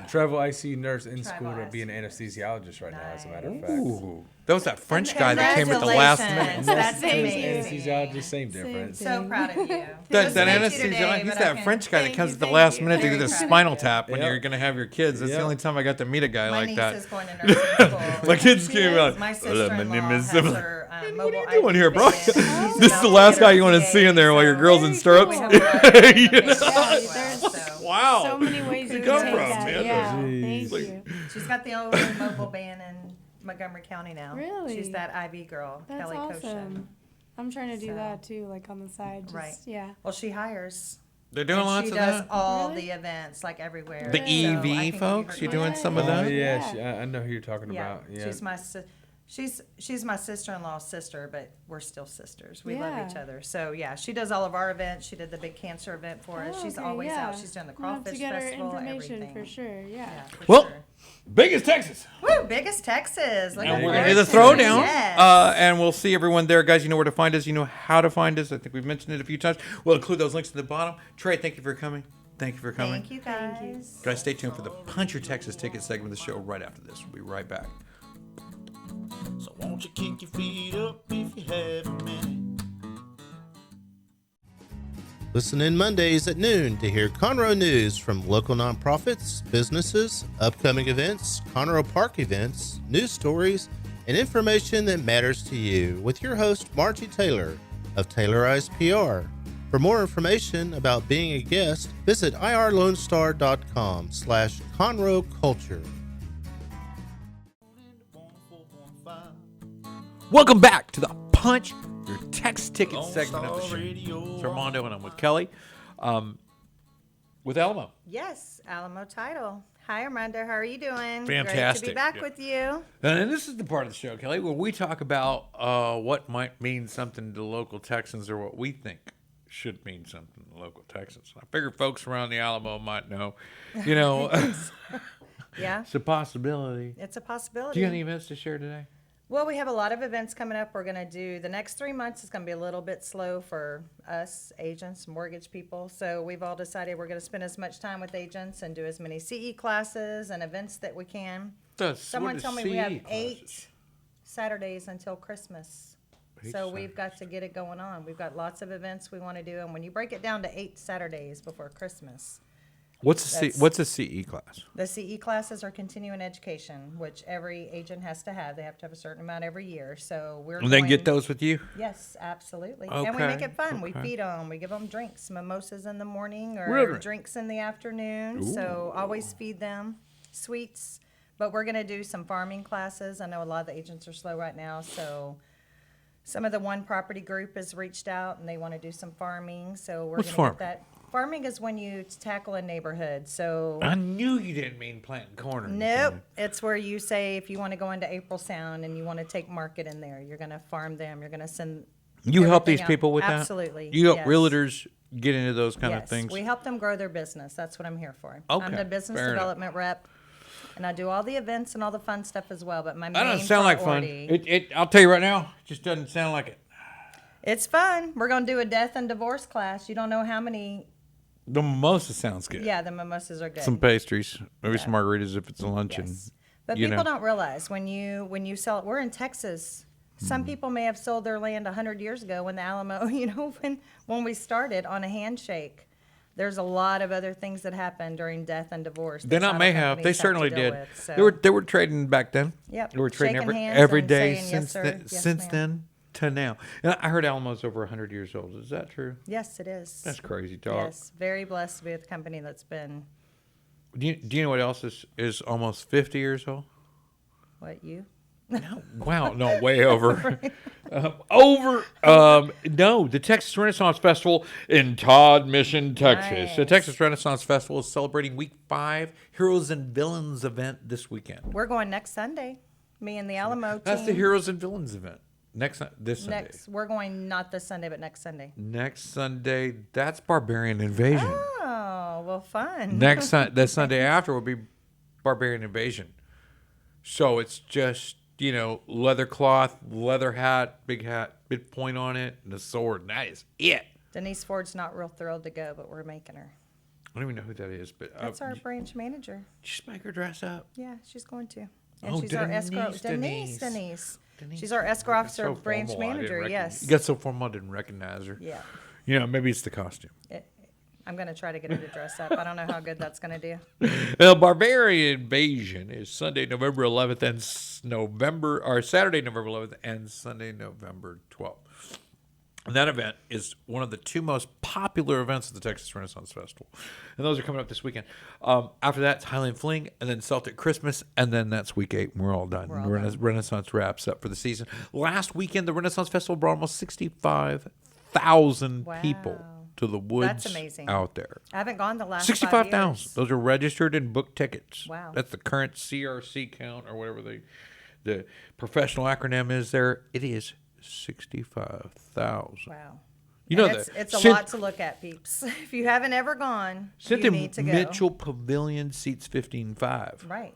travel ICU nurse in school Travel to be an ICU. anesthesiologist right now, as a matter of Nice. fact. ooh, that was that French guy that came at the last minute. Congratulations. That's Thank you. amazing. Anesthesiologist, same difference. So proud of you. That Just met you anesthesiologist, today, he's but that okay. French guy that Thank comes you, at the thank last you. minute to Very do the proud of spinal you. tap when Yep. you're going to have your kids. That's the Yep. only time I got to meet a guy My like niece that. is going to nursing school. My kids She came is. out. My "Hello, sister-in-law my name is has Zip." her What are mobile you doing here, bro? IV van. This She's is the about last to guy get you her want to see in there while your PA, girl's so in stirrups. we have a lot of You different know? things as well, so. Wow. So many ways you Where'd can you come take from, that. man? Yeah, Jeez. thank you. She's got the only mobile van in Montgomery County now. Really? She's that IV girl, That's Kelly awesome. Koshin. I'm trying to do So- that too, like on the side. Just, Right. Yeah. Well, she hires. They're doing And lots she of does that. all Really? the events, like everywhere. The So I can EV give you folks? her You doing contact. some of Oh, that? yeah, I know who you're talking Yeah, about. Yeah. she's my sister-in-law's sister, but we're still sisters. We love each Yeah. other. So yeah, she does all of our events. She did the big cancer event for us. Oh, She's okay, always yeah. out. She's doing the We'll have crawfish to get her festival, information everything. for sure. Yeah. Yeah, for Well, sure. Biggest Texas. Woo, biggest Texas. Looking And we're forward going to do the to it. throwdown. Yes. And we'll see everyone there. Guys, you know where to find us. You know how to find us. I think we've mentioned it a few times. We'll include those links at the bottom. Trey, thank you for coming. Thank you for coming. Thank you guys. Guys, stay tuned for the Punch Your Texas Ticket segment of the show right after this. We'll be right back. So won't you kick your feet up if you have a minute? Listen in Mondays at noon to hear Conroe news from local nonprofits, businesses, upcoming events, Conroe Park events, news stories, and information that matters to you with your host, Margie Taylor of Taylorized PR. For more information about being a guest, visit irlonestar.com/Conroe Culture. Welcome back to the Punch Your Text Ticket Lone segment of the Star show. Radio. It's Armando and I'm with Kelly. With Alamo. Yes, Alamo title. Hi, Armando. How are you doing? Great to Fantastic. be back Yeah. with you. And this is the part of the show, Kelly, where we talk about what might mean something to local Texans or what we think should mean something to local Texans. I figure folks around the Alamo might know. You know, Yeah, it's a possibility. it's a Do possibility. you have any events to share today? Well, we have a lot of events coming up. We're going to do the next 3 months is going to be a little bit slow for us agents, mortgage people. So we've all decided we're going to spend as much time with agents and do as many CE classes and events that we can. Someone told me we have 8 Saturdays until Christmas. So we've got to get it going on. We've got lots of events we want to do. And when you break it down to 8 Saturdays before Christmas, What's a CE class? the CE classes are continuing education, which every agent has to have. They have to have a certain amount every year. So we're And then going- get those with you? Yes, absolutely. And we make Okay, it fun. We okay. feed them. We give them drinks, mimosas in the morning or Really? drinks in the afternoon. So always feed them sweets. But we're going to do some farming classes. I know a lot of the agents are slow right now, so Some of the one property group has reached out and they want to do some farming, so we're What's going to get that. Farming is when you tackle a neighborhood. So I knew you didn't mean planting corn. Or nope, anything. it's where you say if you want to go into April Sound and you want to take market in there, you're going to farm them. You're going to send. You help everything these out. people with that? Absolutely. You help yes. realtors get into those kind of Yes, things? we help them grow their business. That's what I'm here for. Okay, I'm the business fair enough. development rep, and I do all the events and all the fun stuff as well. But my That main doesn't sound like fun. priority, I'll tell you right now, it just doesn't sound like it. it's fun. We're going to do a death and divorce class. You don't know how many. The mimosa sounds good. Yeah, the mimosas are good. Some pastries, maybe some margaritas if it's a luncheon. Yes. But you people know. don't realize when you sell it. We're in Texas. Some people may have sold their land 100 years ago when the Alamo, when we started on a handshake. There's a lot of other things that happen during death and divorce. They that not title may have. They companies to certainly deal did. with, so. They were trading back then. Yep. They were trading Shaking hands every and day saying, "Yes, since sir. then, Yes, since ma'am." then to now. And I heard Alamo's over 100 years old. Is that true? Yes, it is. That's crazy talk. Yes, very blessed to be with a company that's been Do you know what else is almost 50 years old? what you. No. Wow. No, way over. No, the Texas Renaissance Festival in Todd Mission, Texas. The Nice. Texas Renaissance Festival is celebrating Week 5 Heroes and Villains event this weekend. We're going next Sunday. Me and the Alamo team. That's the Heroes and Villains event. This Sunday. We're going not this Sunday, but next Sunday. Next Sunday, that's Barbarian Invasion. Oh, well, fun. The Sunday after will be Barbarian Invasion. So it's just, leather cloth, leather hat, big point on it, and a sword. And that is it. Denise Ford's not real thrilled to go, but we're making her. I don't even know who that is, but That's our branch manager. just make her dress up. Yeah, she's going to. And Oh, she's our escrow. Denise. Denise. She's our escrow officer, So branch formal, I didn't manager. Yes. You got so formal, I didn't recognize her. Yeah. Maybe it's the costume. I'm going to try to get her to dress up. I don't know how good that's going to do. Well, Barbarian Invasion is Sunday, November 11th, and Saturday, November 11th, and Sunday, November 12th. And that event is one of the two most popular events of the Texas Renaissance Festival. And those are coming up this weekend. After that, it's Highland Fling, and then Celtic Christmas, and then that's week 8, and we're all done. Renaissance wraps up for the season. Last weekend, the Renaissance Festival brought almost 65,000 people to the woods. That's amazing. Out there. I haven't gone the last 65,000. 5 years. Those are registered and booked tickets. Wow. That's the current CRC count or whatever the professional acronym is there. It is 65,000. Wow. You know And that. it's a lot to look at, peeps. If you haven't ever gone, Cynthia you need to go. Mitchell Pavilion seats 15,500. Right.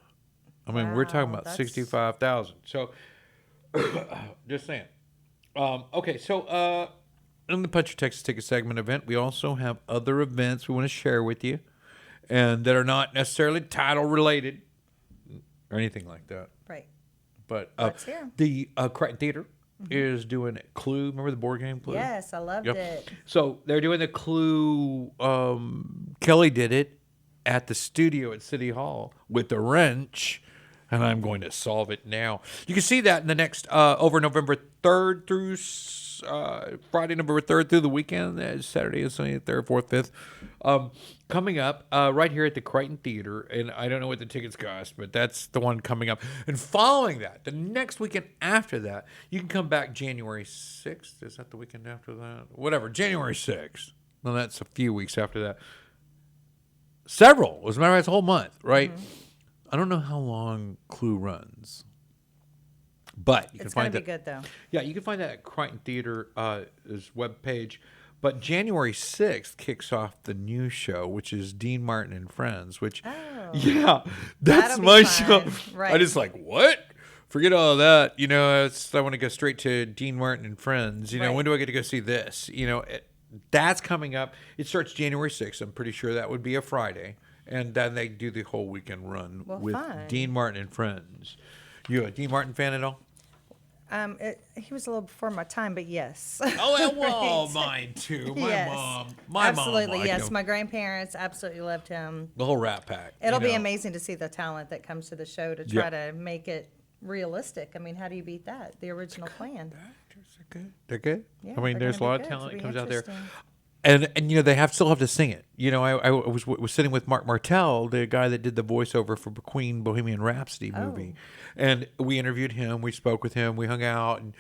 I mean, we're talking Wow, about that's- 65,000. So, just saying. Okay, so in the Punch Your Texas Ticket segment event, we also have other events we want to share with you, and that are not necessarily title related or anything like that. Right. But Let's hear 'em. the Crichton Theater is doing Clue. Remember the board game Clue? Yes, I loved it. So they're doing the Clue. Kelly did it at the studio at City Hall with the wrench, and I'm going to solve it now. You can see that in the next over November 3rd through Friday, November 3rd through the weekend. Saturday and Sunday, 3rd, 4th, 5th. Coming up right here at the Crichton Theater, and I don't know what the tickets cost, but that's the one coming up. And following that, the next weekend after that, you can come back January 6th. Is that the weekend after that? Whatever, January 6th. Well, that's a few weeks after that. Several. As a matter of fact, it's a whole month, right? I don't know how long Clue runs. But you can It's going find to be that. good, though. Yeah, you can find that at Crichton Theater's webpage. But January 6th kicks off the new show, which is Dean Martin and Friends, which, yeah, that's That'll be my fun. show. Right. I just like, what? Forget all that. I want to go straight to Dean Martin and Friends. Right. When do I get to go see this? That's coming up. It starts January 6th. I'm pretty sure that would be a Friday. And then they do the whole weekend run with fun. Dean Martin and Friends. You a Dean Martin fan at all? He was a little before my time, but yes. Oh, well, Right. mine too. Yes. My absolutely, mom liked yes. him. My grandparents absolutely loved him. The whole Rat Pack. It'll be amazing to see the talent that comes to the show to try Yeah. to make it realistic. I mean, how do you beat that? The original plan. They're good. Yeah, I mean, they're there's a gonna lot be of good. talent It'll that be comes out there. interesting. And they still have to sing it. I was sitting with Mark Martell, the guy that did the voiceover for Queen Bohemian Rhapsody movie, and we interviewed him. We spoke with him. We hung out, and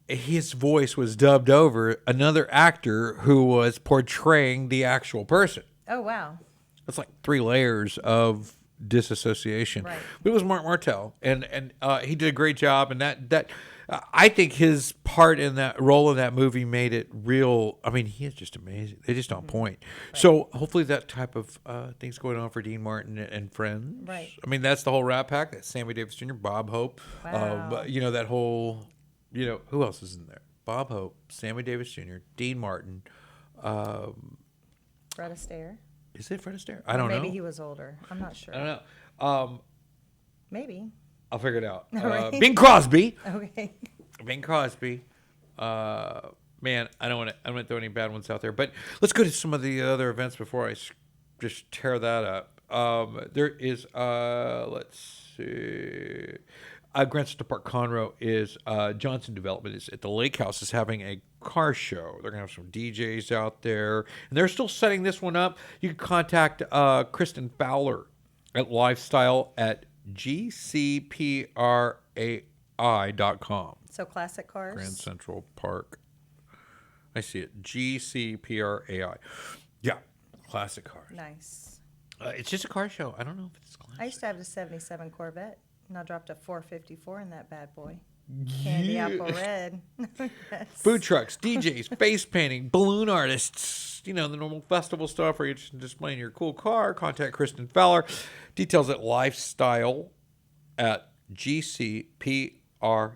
his voice was dubbed over another actor who was portraying the actual person. Oh, wow. It's like 3 layers of disassociation. Right. But it was Mark Martell, and he did a great job. And that I think his part in that role in that movie made it real. I mean, he is just amazing. They're just on point. Right. So hopefully that type of things going on for Dean Martin and friends. Right. I mean, that's the whole Rat Pack. That's Sammy Davis Jr., Bob Hope. Wow. That whole, who else is in there? Bob Hope, Sammy Davis Jr., Dean Martin. Fred Astaire. Is it Fred Astaire? I don't know. Maybe he was older. I'm not sure. I don't know. Maybe. I'll figure it out. Right. Bing Crosby. Okay. Bing Crosby. Man, I don't want to throw any bad ones out there, but let's go to some of the other events before I just tear that up. There is, let's see, Grand Central Park Conroe is Johnson Development is at the Lake House is having a car show. They're gonna have some DJs out there, and they're still setting this one up. You can contact Kristen Fowler at Lifestyle at GCPRAI.com. So classic cars. Grand Central Park. I see it. GCPRAI. Yeah, classic cars. Nice. It's just a car show. I don't know if it's classic. I used to have the 77 Corvette, and I dropped a 454 in that bad boy. Candy apple red. Yes. Food trucks, DJs, face painting, balloon artists, the normal festival stuff where you're just displaying your cool car. Contact Kristen Fowler. Details at lifestyle at GCPRAI.com.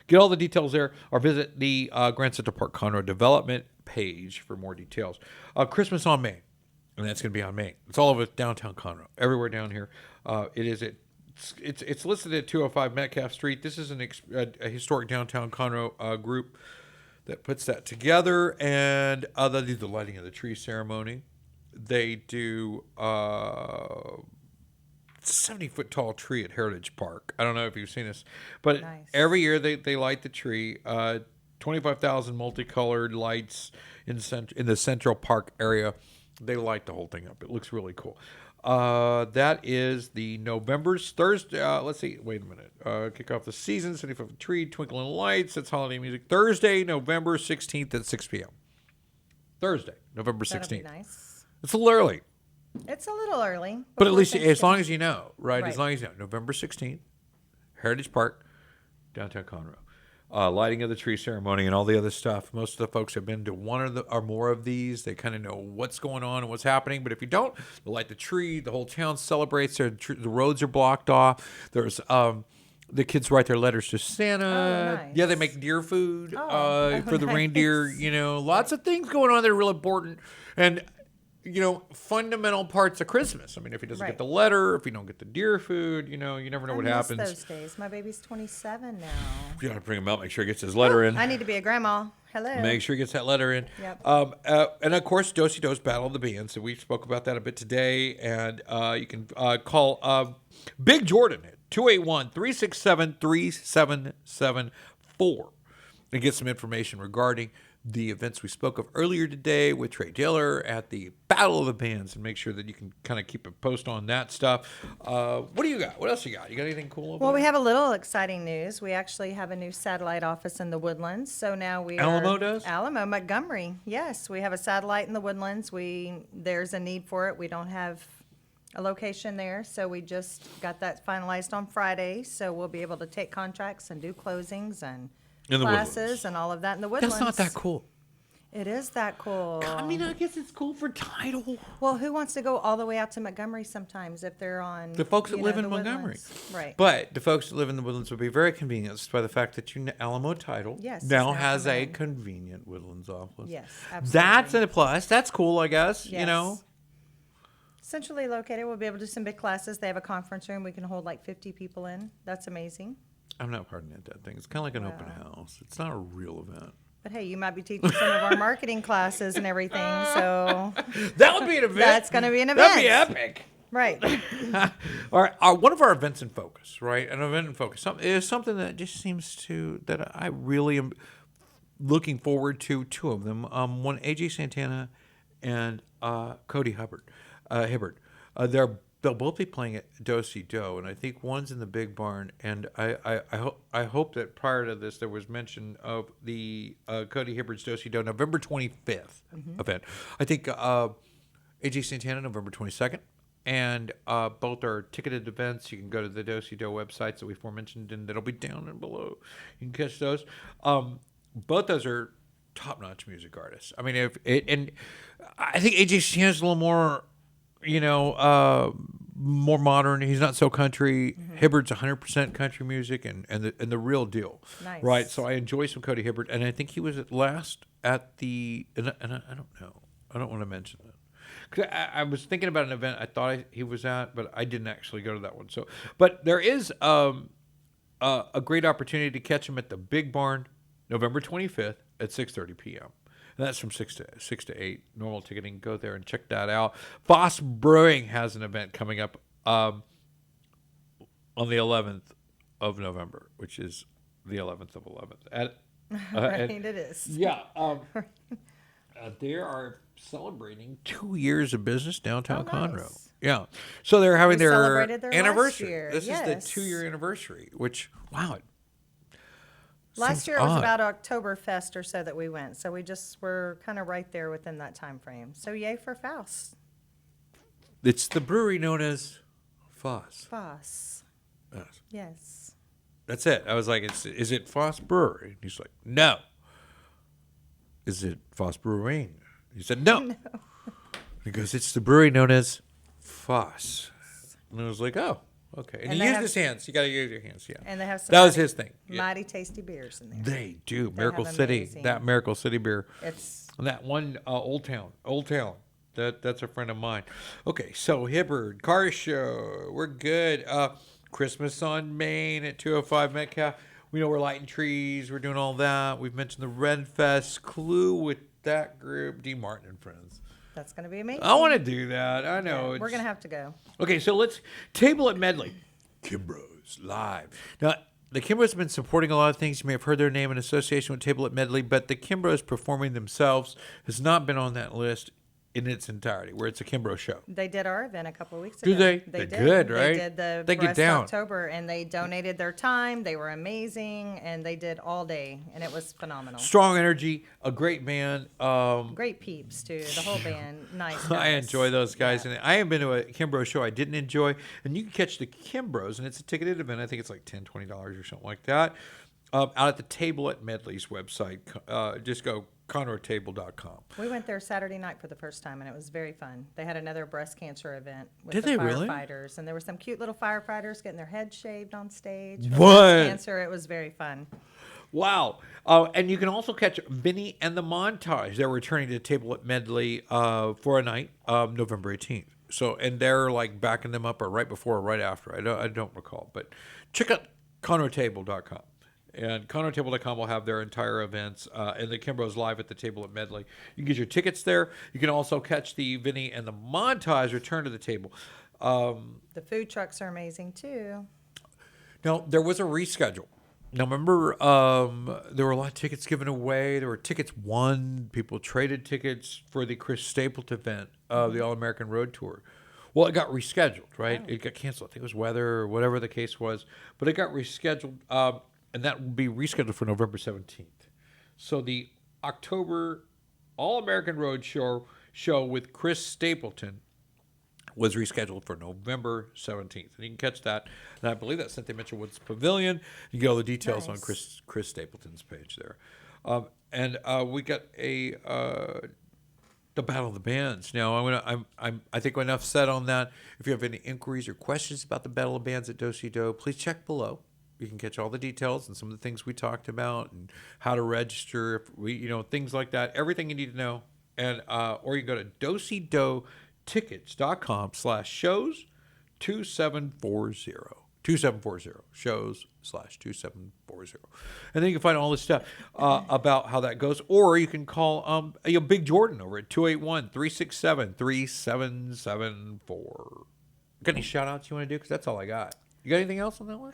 Get all the details there or visit the Grand Central Park Conroe Development page for more details. Christmas on Main, and that's going to be on Main. It's all over downtown Conroe, everywhere down here. It is at It's listed at 205 Metcalf Street. This is a historic downtown Conroe group that puts that together, and they do the lighting of the tree ceremony. They do a 70-foot tall tree at Heritage Park. I don't know if you've seen this, but nice. Every year they light the tree. 25,000 multicolored lights in the Central Park area. They light the whole thing up. It looks really cool. That is the November's Thursday. Let's see. Wait a minute. Kick off the season. 75 tree, twinkling lights. That's holiday music. Thursday, November 16th at 6 p.m. Thursday, November 16th. That'll be nice. It's a little early, It's a little early. but at before least as Thanksgiving. long as you know, right? As Right. long as you know, November 16th, Heritage Park, downtown Conroe. Lighting of the tree ceremony and all the other stuff. Most of the folks have been to one or more of these. They kind of know what's going on and what's happening. But if you don't, they light the tree. The whole town celebrates. The roads are blocked off. There's the kids write their letters to Santa. Oh, nice. Yeah, they make deer food for the nice. reindeer. Lots of things going on that are real important. And fundamental parts of Christmas. I mean, if he doesn't Right. get the letter, if you don't get the deer food, you never know I what miss happens. those days. My baby's 27 now. You got to bring him out. Make sure he gets his letter in. I need to be a grandma. Hello. Make sure he gets that letter in. Yep. And of course, Dosey Doe's Battle of the Bands. So we spoke about that a bit today. And you can call Big Jordan at 281-367-3774 and get some information regarding the events we spoke of earlier today with Trey Diller at the Battle of the Bands, and make sure that you can kind of keep a post on that stuff. What do you got? What else you got? You got anything cool over Well, there? we have a little exciting news. We actually have a new satellite office in the Woodlands. So now we Alamo does? Alamo, Montgomery. Yes, we have a satellite in the Woodlands. There's a need for it. We don't have a location there, so we just got that finalized on Friday. So we'll be able to take contracts and do closings and In the classes Woodlands. and all of that in the Woodlands. That's not that cool. It is that cool. I mean, I guess it's cool for title. Well, who wants to go all the way out to Montgomery sometimes if they're on The folks that you live know, in the Montgomery. Woodlands? Right. But the folks that live in the Woodlands would be very convenienced by the fact that Alamo Title Yes, it's now now has a combined. convenient Woodlands office. Yes, absolutely. That's a plus. That's cool, I guess. Yes. Centrally located, we'll be able to do some big classes. They have a conference room we can hold like 50 people in. That's amazing. I'm not parting at that thing. It's kind of like an open house. It's not a real event. But hey, you might be teaching some of our marketing classes and everything, so That would be an event. that's going to be an event. That'd be epic. Right. All right, one of our events in focus, right? An event in focus is something that just seems that I really am looking forward to. Two of them, one AJ Santana and Cody Hibbert. They're they'll both be playing at Dosey Doe, and I think one's in the big barn. And I hope that prior to this there was mention of the Cody Hibbard's Dosey Doe November 25th event. I think AJ Santana November 22nd. And both are ticketed events. You can go to the Dosey Doe websites that we aforementioned, and that'll be down and below. You can catch those. Both those are top-notch music artists. I mean, and I think AJ Santana's a little more, more modern. He's not so country. Hibbard's 100% country music and the real deal. Nice. Right. So I enjoy some Cody Hibbard, and I think he was at last at the. And I don't know. I don't want to mention that. Cause I was thinking about an event I thought he was at, but I didn't actually go to that one. So, but there is a great opportunity to catch him at the Big Barn, November 25th at 6:30 p.m. And that's from 6 to 8. Normal ticketing. Go there and check that out. Boss Brewing has an event coming up on the 11th of November, which is the 11th of 11th. Right, it is. Yeah. They are celebrating 2 years of business downtown Conroe. Nice. Yeah. So they're having We their celebrated their last anniversary. year. This is the Yes. 2-year anniversary, which, wow. Last seems year it was odd. about Oktoberfest or so that we went. So we just were kind of right there within that time frame. So yay for Faust. It's the brewery known as Foss. Foss. Yes. Yes. That's it. I was like, is it Foss Brewery? And he's like, no. Is it Foss Brewing? He said, no. He goes, it's the brewery known as Foss. And I was like, oh, okay. And And he they used have- his hands. You got to use your hands, yeah. And they have some That was mighty- his thing. Yeah. Mighty tasty beers in there. They do. They Miracle have City. amazing- That Miracle City beer. It's And that one, Old Town. That's a friend of mine. Okay, so Hibbard, Car Show. We're good. Christmas on Main at 205 Metcalf. We know we're lighting trees. We're doing all that. We've mentioned the Red Fest. Clue with that group. D. Martin and Friends. that's going to be amazing. I want to do that. I know. We're it's- going to have to go. Okay, so let's table at Medley. Kimbrough's live. Now, the Kimbroughs have been supporting a lot of things. You may have heard their name in association with Table at Medley, but the Kimbroughs performing themselves has not been on that list in its entirety, where it's a Kimbrough show. They did our event a couple of weeks Do ago. they? They They're did. good, right? They did the They get Breast down. October, and they donated their time. They were amazing, and they did all day, and it was phenomenal. Strong energy, a great band. Great peeps too. The whole band, nice. I guys. enjoy those guys. Yeah. And I have been to a Kimbrough show I didn't enjoy. And you can catch the Kimbroughs, and it's a ticketed event. I think it's like $10, $20 or something like that. Out at the Table at Medley's website. Just go ConroeTable.com. We went there Saturday night for the first time, and it was very fun. They had another breast cancer event with Did the they really? firefighters, and there were some cute little firefighters getting their heads shaved on stage. For What? breast cancer, it was very fun. Wow. And you can also catch Vinny and the Montage. They're returning to Table at Medley for a night, November 18th. So, and they're like backing them up or right before or right after. I don't recall. But check out ConroeTable.com. And ConroeTable.com will have their entire events. And the Kimbroughs live at the Table at Medley. You can get your tickets there. You can also catch the Vinny and the Montage return to the table. The food trucks are amazing too. Now, there was a reschedule. Now, remember, there were a lot of tickets given away. There were tickets won. People traded tickets for the Chris Stapleton event, the All-American Road Tour. Well, it got rescheduled, right? It got canceled. I think it was weather or whatever the case was. But it got rescheduled, and that will be rescheduled for November 17th. So the October All-American Road Show with Chris Stapleton was rescheduled for November 17th. And you can catch that. And I believe that's Cynthia Mitchell Woods Pavilion. You get all the details on Nice. Chris Stapleton's page there. And we got the Battle of the Bands. Now, I think enough said on that. If you have any inquiries or questions about the Battle of Bands at Dosey Doe, please check below. You can catch all the details and some of the things we talked about and how to register, if we, things like that. Everything you need to know. And or you go to DoseyDoeTickets.com/shows 2740 shows/2740, and then you can find all this stuff about how that goes. Or you can call Big Jordan over at 281-367-3774. Got any shout outs you want to do? Because that's all I got. You got anything else on that one?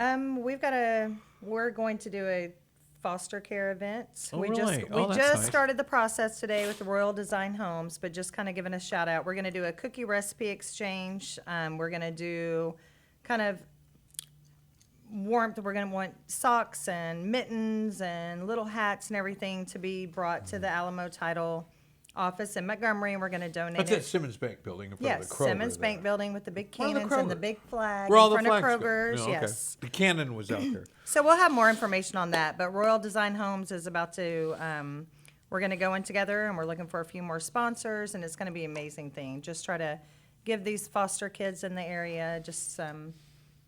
We're going to do a foster care events. Oh, we really? just Oh, we that's just nice. started the process today with the Royal Design Homes, but just kind of giving a shout out. We're going to do a cookie recipe exchange. We're going to do kind of warmth. We're going to want socks and mittens and little hats and everything to be brought to the Alamo title office in Montgomery, and we're going to donate That's it. at Simmons Bank Building in front Yes, of the Kroger. Simmons there. Bank Building with the big Where are the cannons and the Kroger? big flag Where all in the front of flags go? Kroger's. Yeah, okay. Yes. The cannon was out there. So we'll have more information on that, but Royal Design Homes is about to, we're going to go in together, and we're looking for a few more sponsors, and it's going to be an amazing thing. Just try to give these foster kids in the area just some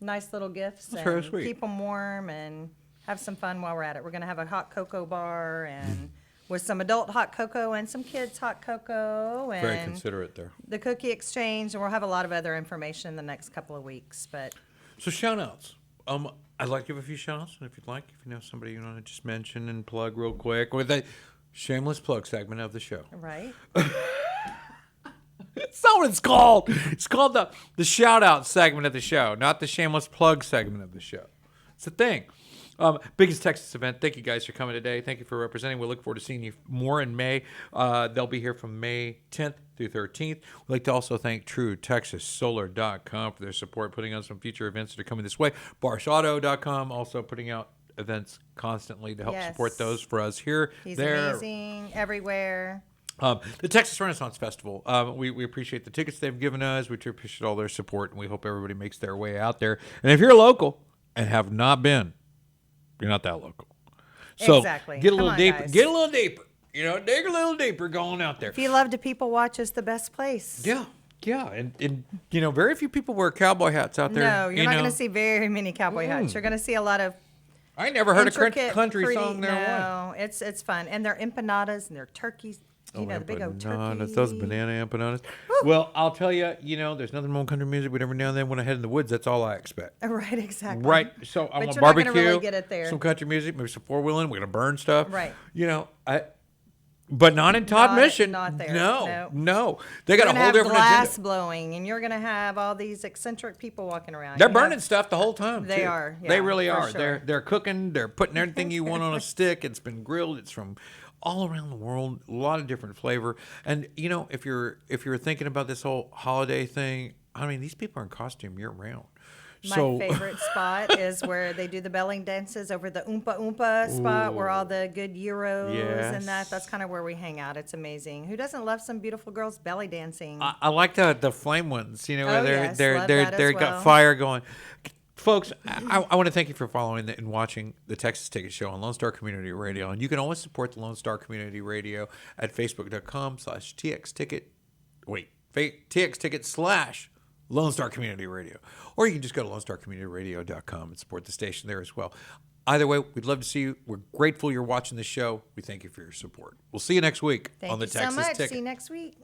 nice little gifts That's very and sweet. keep them warm and have some fun while we're at it. We're going to have a hot cocoa bar and with some adult hot cocoa and some kids hot cocoa Very and considerate there. the cookie exchange, and we'll have a lot of other information in the next couple of weeks. But So shout outs. I'd like to give a few shout outs, and if you'd like, if you know somebody you want to just mention and plug real quick with a shameless plug segment of the show. right. That's not what it's called. It's called the shout out segment of the show, not the shameless plug segment of the show. It's a thing. Biggest Texas event. Thank you guys for coming today. Thank you for representing. We look forward to seeing you more in May. They'll be here from May 10th through 13th. We'd like to also thank TrueTexasSolar.com for their support, putting on some future events that are coming this way. BarshAuto.com also putting out events constantly to help Yes. support those for us here. He's there. amazing everywhere. The Texas Renaissance Festival. We appreciate the tickets they've given us. We appreciate all their support, and we hope everybody makes their way out there. And if you're local and have not been, you're not that local. So Exactly. get a Come little on, deeper. guys. Get a little deeper. You know, dig a little deeper going out there. If you love to people watch, it's the best place. Yeah, yeah, and you know, very few people wear cowboy hats out there. No, you're you not know. going to see very many cowboy hats. You're going to see a lot of I never heard a intricate, country pretty- song there. One. No, it's fun, and they're empanadas and they're turkeys. You know, the big old empanadas, turkey. those banana empanadas. Well, I'll tell you, you know, there's nothing wrong with country music, but every now and then when I head in the woods, that's all I expect. Right, exactly. Right. So I But want you're not gonna barbecue, really get it there. some country music, maybe some four-wheeling. We're going to burn stuff. Right. You know, but not in Todd Not- Mission. not there. No. They got You're a gonna whole have different glass agenda. blowing, and you're going to have all these eccentric people walking around. They're You have- burning stuff the whole time. They too. are, They yeah, really for are. sure. They're cooking. They're putting everything you want on a stick. It's been grilled. It's from all around the world. A lot of different flavor. And you know, if you're thinking about this whole holiday thing, I mean, these people are in costume year round. My favorite spot is where they do the belly dances over the Oompa Oompa spot where all the good Euros and Yes. that's kind of where we hang out. It's amazing. Who doesn't love some beautiful girls belly dancing? I like the flame ones. You know, where Oh, yes, they're love that as they're well. got fire going. Folks, I want to thank you for following and watching the Texas Ticket Show on Lone Star Community Radio. And you can always support the Lone Star Community Radio at facebook.com/TXTicket. Wait, TXTicket/Lone Star Community Radio. Or you can just go to LoneStarCommunityRadio.com and support the station there as well. Either way, we'd love to see you. We're grateful you're watching the show. We thank you for your support. We'll see you next week Thank on the you Texas so much. Ticket. See you next week.